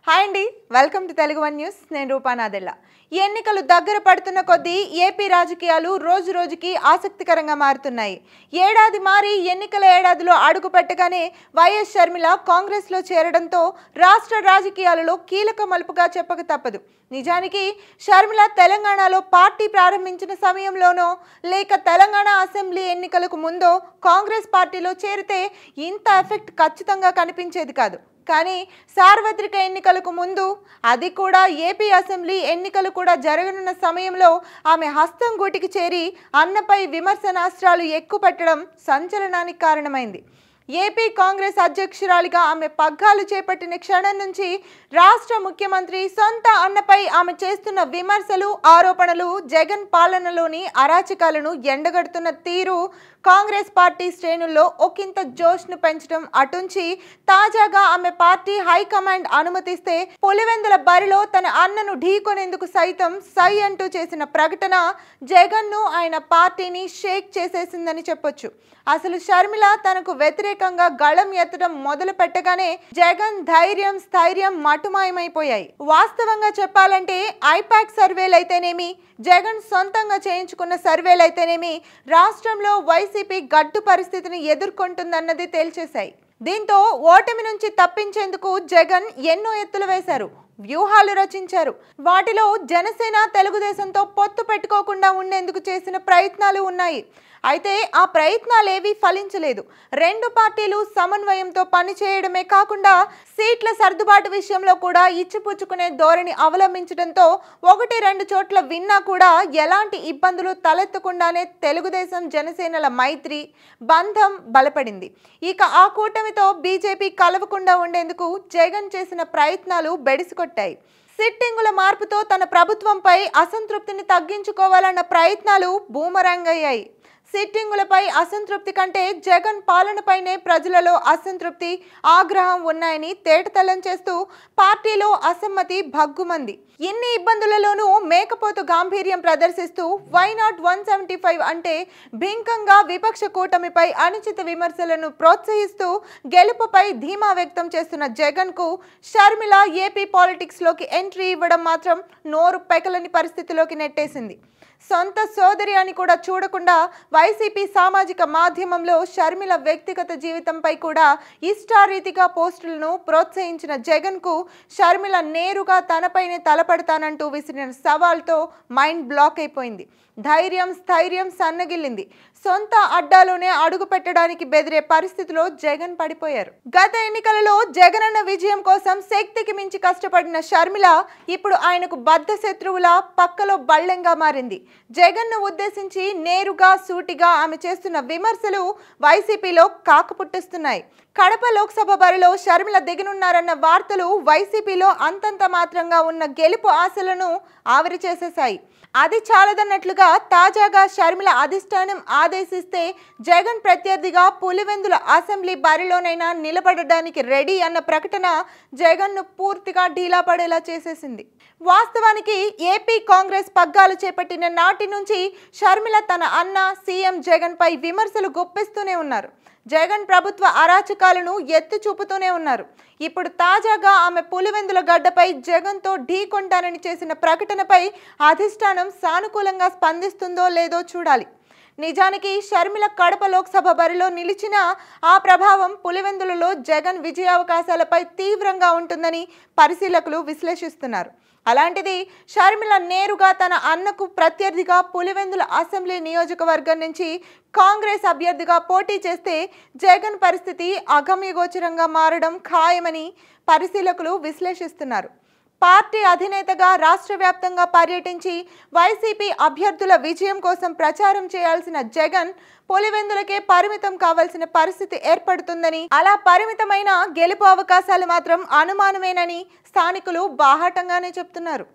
Hi అండి, welcome to Telugu one news. నేను రూపానాదెల్ల. ఎన్నికలు దగ్గర పడుతున్న కొద్దీ ఏపీ రాజకీయాలు రోజు రోజుకి ఆసక్తికరంగా మారుతున్నాయి. ఏడాది మారి ఎన్నికల ఏడాదిలో అడుగు పెట్టగానే వైఎస్ షర్మిల కాంగ్రెస్లో చేరడంతో రాష్ట్ర రాజకీయాలలో కీలక మలుపుగా చెప్పక తప్పదు. నిజానికి షర్మిల తెలంగాణలో పార్టీ ప్రారంభించిన సమయంలోనో లేక తెలంగాణ అసెంబ్లీ ఎన్నికలకు ముందో కాంగ్రెస్ పార్టీలో చేరితే ఇంత ఎఫెక్ట్ ఖచ్చితంగా కనిపించేది కాదు. కానీ సార్వత్రిక ఎన్నికలకు ముందు, అది కూడా ఏపీ అసెంబ్లీ ఎన్నికలు కూడా జరగనున్న సమయంలో ఆమె హస్తం గూటికి చేరి అన్నపై విమర్శనాస్త్రాలు ఎక్కుపెట్టడం సంచలనానికి కారణమైంది. ఏపీ కాంగ్రెస్ అధ్యక్షురాలిగా ఆమె పగ్గాలు చేపట్టిన క్షణం నుంచి రాష్ట్ర ముఖ్యమంత్రి సొంత అన్నపై ఆమె చేస్తున్న విమర్శలు, ఆరోపణలు, జగన్ పాలనలోని అరాచకాలను ఎండగడుతున్న తీరు కాంగ్రెస్ పార్టీ శ్రేణుల్లో ఒకంత జోష్ను పెంచడం అటుంచి, తాజాగా ఆమె పార్టీ హైకమాండ్ అనుమతిస్తే పులివెందుల బరిలో తన అన్నను ఢీకొనేందుకు సైతం సై అంటూ చేసిన ప్రకటన జగన్ను, ఆయన పార్టీని షేక్ చేసేసిందని చెప్పొచ్చు. అసలు షర్మిల తనకు వ్యతిరేకంగా గళం ఎత్తడం మొదలు పెట్టగానే జగన్ ధైర్యం, స్థైర్యం మటుమాయమైపోయాయి. వాస్తవంగా చెప్పాలంటే ఐపాక్ సర్వేలైతేనేమి, జగన్ సొంతంగా చేయించుకున్న సర్వేలైతేనేమి రాష్ట్రంలో వైసీపీ గడ్డు పరిస్థితిని ఎదుర్కొంటుందన్నది తేల్చేశాయి. దీంతో ఓటమి నుంచి తప్పించేందుకు జగన్ ఎన్నో ఎత్తులు వేశారు, వ్యూహాలు రచించారు. వాటిలో జనసేన, తెలుగుదేశంతో పొత్తు పెట్టుకోకుండా ఉండేందుకు చేసిన ప్రయత్నాలు ఉన్నాయి. అయితే ఆ ప్రయత్నాలేవీ ఫలించలేదు. రెండు పార్టీలు సమన్వయంతో పనిచేయడమే కాకుండా సీట్ల సర్దుబాటు విషయంలో కూడా ఇచ్చిపుచ్చుకునే ధోరణి అవలంబించడంతో 1-2 చోట్ల విన్నా కూడా ఎలాంటి ఇబ్బందులు తలెత్తకుండానే తెలుగుదేశం, జనసేనల మైత్రి బంధం బలపడింది. ఇక ఆ కూటమితో బీజేపీ కలవకుండా ఉండేందుకు జగన్ చేసిన ప్రయత్నాలు బెడిసికొట్టాయి. సిట్టింగుల మార్పుతో తన ప్రభుత్వంపై అసంతృప్తిని తగ్గించుకోవాలన్న ప్రయత్నాలు బూమరాంగ్ అయ్యాయి. సిట్టింగులపై అసంతృప్తి కంటే జగన్ పాలనపైనే ప్రజలలో అసంతృప్తి, ఆగ్రహం ఉన్నాయని తేటతెల్లం చేస్తూ పార్టీలో అసమ్మతి భగ్గుమంది. ఇన్ని ఇబ్బందులలోనూ మేకపోతు గాంభీర్యం ప్రదర్శిస్తూ వై నాట్ 175 అంటే భింకంగా విపక్ష కూటమిపై అనుచిత విమర్శలను ప్రోత్సహిస్తూ గెలుపుపై ధీమా వ్యక్తం చేస్తున్న జగన్కు షర్మిల ఏపీ పాలిటిక్స్లోకి ఎంట్రీ ఇవ్వడం మాత్రం నోరు పెకలని పరిస్థితిలోకి నెట్టేసింది. సొంత సోదరి అని కూడా చూడకుండా వైసీపీ సామాజిక మాధ్యమంలో షర్మిల వ్యక్తిగత జీవితంపై కూడా ఇష్టారీతిగా పోస్టులను ప్రోత్సహించిన జగన్కు షర్మిల నేరుగా తనపైనే తలపడతానంటూ విసిరిన సవాల్తో మైండ్ బ్లాక్ అయిపోయింది. ధైర్యం, స్థైర్యం సన్నగిల్లింది. సొంత అడ్డాలోనే అడుగు పెట్టడానికి బెదిరే పరిస్థితిలో జగన్ పడిపోయారు. గత ఎన్నికలలో జగనన్న విజయం కోసం శక్తికి మించి కష్టపడిన షర్మిల ఇప్పుడు ఆయనకు బద్ధ శత్రువుల పక్కలో బళ్ళెంగా మారింది. జగన్ను ఉద్దేశించి నేరుగా, సూటిగా ఆమె చేస్తున్న విమర్శలు వైసీపీలో కాకు పుట్టిస్తున్నాయి. కడప లోక్సభ బరిలో షర్మిల దిగనున్నారన్న వార్తలు వైసీపీలో అంతంత మాత్రంగా ఉన్న గెలుపు ఆశలను ఆవిరి చేసేశాయి. అది చాలదన్నట్లుగా తాజాగా షర్మిల అధిష్టానం ఆదేశిస్తే జగన్ ప్రత్యర్థిగా పులివెందుల అసెంబ్లీ బరిలోనైనా నిలబడడానికి రెడీ అన్న ప్రకటన జగన్ను పూర్తిగా ఢీలా పడేలా చేసేసింది. వాస్తవానికి ఏపీ కాంగ్రెస్ పగ్గాలు చేపట్టిన నాటి నుంచి షర్మిల తన అన్న సీఎం జగన్ పై విమర్శలు గుప్పిస్తూనే ఉన్నారు. జగన్ ప్రభుత్వ అరాచకాలను ఎత్తి చూపుతూనే ఉన్నారు. ఇప్పుడు తాజాగా ఆమె పులివెందుల గడ్డపై జగన్తో ఢీకొంటానని చేసిన ప్రకటనపై అధిష్టానం సానుకూలంగా స్పందిస్తుందో లేదో చూడాలి. నిజానికి షర్మిల కడప లోక్సభ బరిలో నిలిచిన ఆ ప్రభావం పులివెందులలో జగన్ విజయావకాశాలపై తీవ్రంగా ఉంటుందని పరిశీలకులు విశ్లేషిస్తున్నారు. అలాంటిది షర్మిల నేరుగా తన అన్నకు ప్రత్యర్థిగా పులివెందుల అసెంబ్లీ నియోజకవర్గం నుంచి కాంగ్రెస్ అభ్యర్థిగా పోటీ చేస్తే జగన్ పరిస్థితి అగమ్యగోచరంగా మారడం ఖాయమని పరిశీలకులు విశ్లేషిస్తున్నారు. పార్టీ అధినేతగా రాష్ట్ర వ్యాప్తంగా పర్యటించి వైసీపీ అభ్యర్థుల విజయం కోసం ప్రచారం చేయాల్సిన జగన్ పులివెందులకే పరిమితం కావాల్సిన పరిస్థితి ఏర్పడుతుందని, అలా పరిమితమైన గెలుపు అవకాశాలు మాత్రం అనుమానమేనని స్థానికులు బాహాటంగానే చెప్తున్నారు.